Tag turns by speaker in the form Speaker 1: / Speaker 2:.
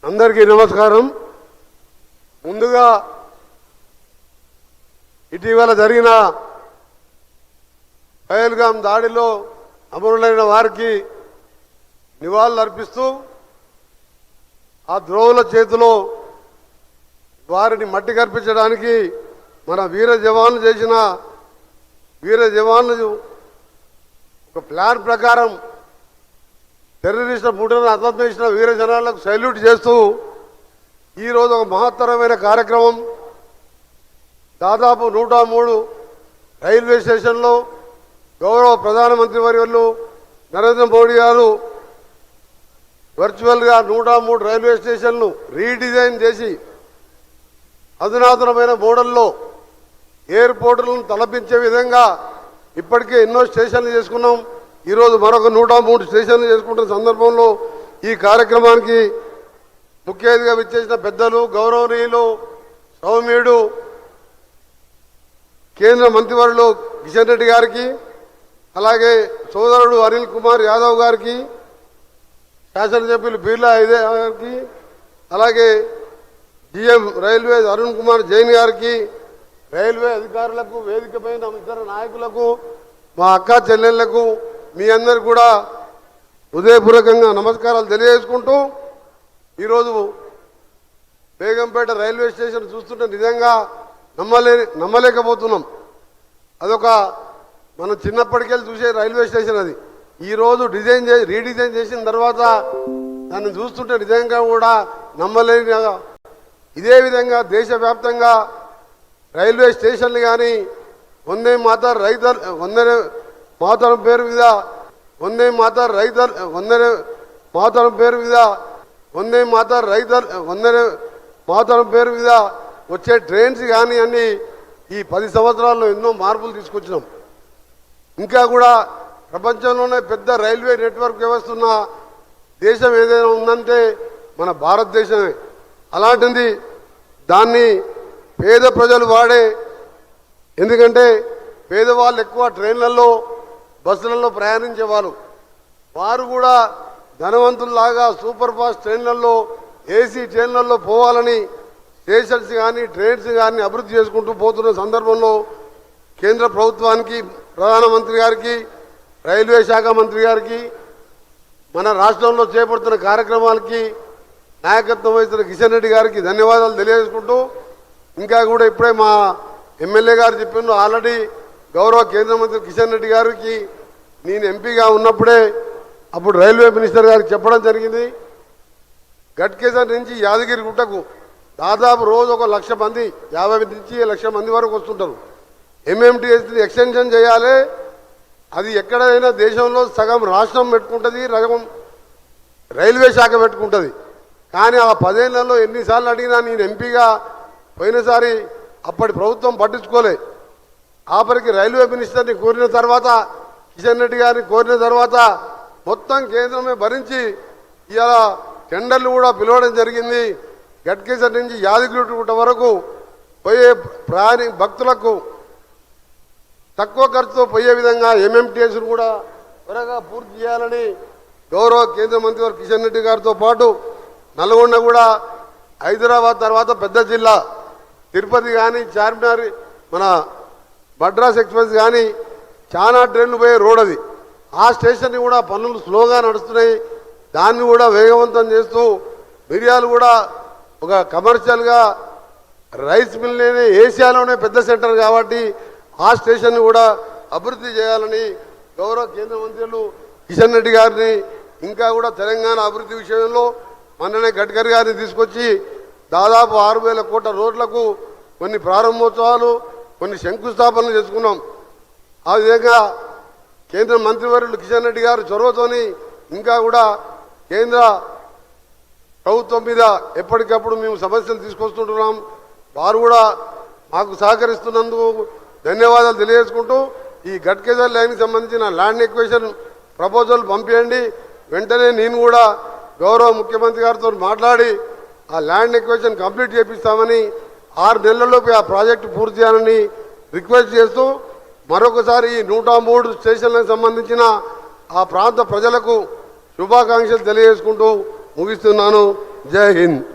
Speaker 1: అందరికీ నమస్కారం. ముందుగా ఇటీవల జరిగిన పహల్గాం దాడిలో అమరులైన వారికి నివాళులు అర్పిస్తూ ఆ ద్రోవుల చేతిలో వారిని మట్టి కర్పించడానికి మన వీర జవాన్లు చేసిన వీర జవాన్లు ఒక ప్లాన్ ప్రకారం టెర్రరిస్టుల ముఠను అంతం చేసిన వీర జనాలకు సల్యూట్ చేస్తూ ఈరోజు ఒక మహత్తరమైన కార్యక్రమం దాదాపు 103 రైల్వే స్టేషన్లో గౌరవ ప్రధానమంత్రి వర్యులు నరేంద్ర మోడీ గారు వర్చువల్గా 103 రైల్వే స్టేషన్లు రీడిజైన్ చేసి అధునాతనమైన మోడల్లో ఎయిర్పోర్టులను తలపించే విధంగా ఇప్పటికే ఎన్నో స్టేషన్లు చేసుకున్నాం. ఈరోజు మరొక 103 స్టేషన్లు చేసుకుంటున్న సందర్భంలో ఈ కార్యక్రమానికి ముఖ్య అతిథిగా విచ్చేసిన పెద్దలు గౌరవనీయులు సౌమ్యుడు కేంద్ర మంత్రివర్యులు కిషన్ రెడ్డి గారికి, అలాగే సోదరుడు అనిల్ కుమార్ యాదవ్ గారికి, శాసనసభ్యులు బిర్లా ఐదే గారికి, అలాగే డిఎం రైల్వే అరుణ్ కుమార్ జైన్ గారికి, రైల్వే అధికారులకు, వేదికపైన ఇతర నాయకులకు, మా అక్క చెల్లెళ్లకు మీ అందరు కూడా హృదయపూర్వకంగా నమస్కారాలు తెలియజేసుకుంటూ ఈరోజు బేగంపేట రైల్వే స్టేషన్ చూస్తుంటే నిజంగా నమ్మలేకపోతున్నాం. అదొక మనం చిన్నప్పటికెళ్ళి చూసే రైల్వే స్టేషన్ అది. ఈరోజు రీడిజైన్ చేసిన తర్వాత దాన్ని చూస్తుంటే నిజంగా కూడా నమ్మలేని. ఇదే విధంగా దేశవ్యాప్తంగా రైల్వే స్టేషన్లు కానీ వందే మాతరం పేరు మీద వందే మాతరం పేరు మీద వచ్చే ట్రైన్స్ కానీ అన్ని ఈ 10 సంవత్సరాల్లో ఎన్నో మార్పులు తీసుకొచ్చినాం. ఇంకా కూడా ప్రపంచంలోనే పెద్ద రైల్వే నెట్వర్క్ వ్యవస్థ ఉన్న దేశం ఏదైనా ఉందంటే మన భారతదేశమే. అలాంటిది దాన్ని పేద ప్రజలు వాడే, ఎందుకంటే పేదవాళ్ళు ఎక్కువ ట్రైన్లలో బస్సులలో ప్రయాణించేవారు. వారు కూడా ధనవంతుల్లాగా సూపర్ ఫాస్ట్ ట్రైన్లలో ఏసీ ట్రైన్లలో పోవాలని స్టేషన్స్ కానీ ట్రైన్స్ కానీ అభివృద్ధి చేసుకుంటూ పోతున్న సందర్భంలో కేంద్ర ప్రభుత్వానికి, ప్రధానమంత్రి గారికి, రైల్వే శాఖ మంత్రి గారికి, మన రాష్ట్రంలో చేపడుతున్న కార్యక్రమాలకి నాయకత్వం వహిస్తున్న కిషన్ రెడ్డి గారికి ధన్యవాదాలు తెలియజేసుకుంటూ, ఇంకా కూడా ఇప్పుడే మా ఎమ్మెల్యే గారు చెప్పిండు, ఆల్రెడీ గౌరవ కేంద్ర మంత్రి కిషన్ రెడ్డి గారికి నేను ఎంపీగా ఉన్నప్పుడే అప్పుడు రైల్వే మినిస్టర్ గారికి చెప్పడం జరిగింది. గట్కేసర్ నుంచి యాదగిరి గుట్టకు దాదాపు రోజు 1,00,000 మంది, 50 నుంచి 1,00,000 మంది వరకు వస్తుంటారు. ఎంఎంటీఎస్ని ఎక్స్టెన్షన్ చేయాలి. అది ఎక్కడైనా దేశంలో సగం రాష్ట్రం పెట్టుకుంటుంది, సగం రైల్వే శాఖ పెట్టుకుంటుంది. కానీ ఆ 10 ఏళ్లలో ఎన్నిసార్లు అడిగినా నేను ఎంపీగా పోయినసారి అప్పటి ప్రభుత్వం పట్టించుకోలే. ఆఖరికి రైల్వే మినిస్టర్ని కోరిన తర్వాత, కిషన్ రెడ్డి గారిని కోరిన తర్వాత మొత్తం కేంద్రమే భరించి ఇవాళ టెండర్లు కూడా పిలవడం జరిగింది. గట్కేసర్ నుంచి యాదగిరిగుట్ట వరకు పోయే భక్తులకు తక్కువ ఖర్చుతో పోయే విధంగా ఎంఎంటీఎస్ను కూడా త్వరగా పూర్తి చేయాలని గౌరవ కేంద్ర మంత్రి గారు కిషన్ రెడ్డి గారితో పాటు నల్గొండ కూడా హైదరాబాద్ తర్వాత పెద్ద జిల్లా తిరుపతి కానీ, చార్మినార్, మన మద్రాస్ ఎక్స్ప్రెస్ కానీ చాలా ట్రైన్లు పోయే రోడ్ అది. ఆ స్టేషన్ని కూడా పనులు స్లోగా నడుస్తున్నాయి. దాన్ని కూడా వేగవంతం చేస్తూ మిరియాలు కూడా ఒక కమర్షియల్గా రైస్ మిల్నే ఏషియాలోనే పెద్ద సెంటర్ కాబట్టి ఆ స్టేషన్ని కూడా అభివృద్ధి చేయాలని గౌరవ కేంద్ర మంత్రులు కిషన్ రెడ్డి గారిని, ఇంకా కూడా తెలంగాణ అభివృద్ధి విషయంలో మొన్ననే గడ్కరీ గారిని తీసుకొచ్చి దాదాపు 6,000 కోట్ల రోడ్లకు కొన్ని ప్రారంభోత్సవాలు, కొన్ని శంకుస్థాపనలు చేసుకున్నాం. ఆ విధంగా కేంద్ర మంత్రివర్యులు కిషన్ రెడ్డి గారు చొరవతోని ఇంకా కూడా కేంద్ర ప్రభుత్వం మీద ఎప్పటికప్పుడు మేము సమస్యలు తీసుకొస్తుంటున్నాం. వారు కూడా మాకు సహకరిస్తున్నందుకు ధన్యవాదాలు తెలియజేసుకుంటూ, ఈ గట్కేసర్ లైన్కి సంబంధించిన ల్యాండ్ ఎక్వేషన్ ప్రపోజల్ పంపించండి. వెంటనే నేను కూడా గౌరవ ముఖ్యమంత్రి గారితో మాట్లాడి ఆ ల్యాండ్ ఎక్వేషన్ కంప్లీట్ చేపిస్తామని, 6 నెలల్లోపు ఆ ప్రాజెక్టు పూర్తి చేయాలని రిక్వెస్ట్ చేస్తూ మరొకసారి ఈ 103 స్టేషన్లకు సంబంధించిన ఆ ప్రాంత ప్రజలకు శుభాకాంక్షలు తెలియజేసుకుంటూ ముగిస్తున్నాను. జై హింద్.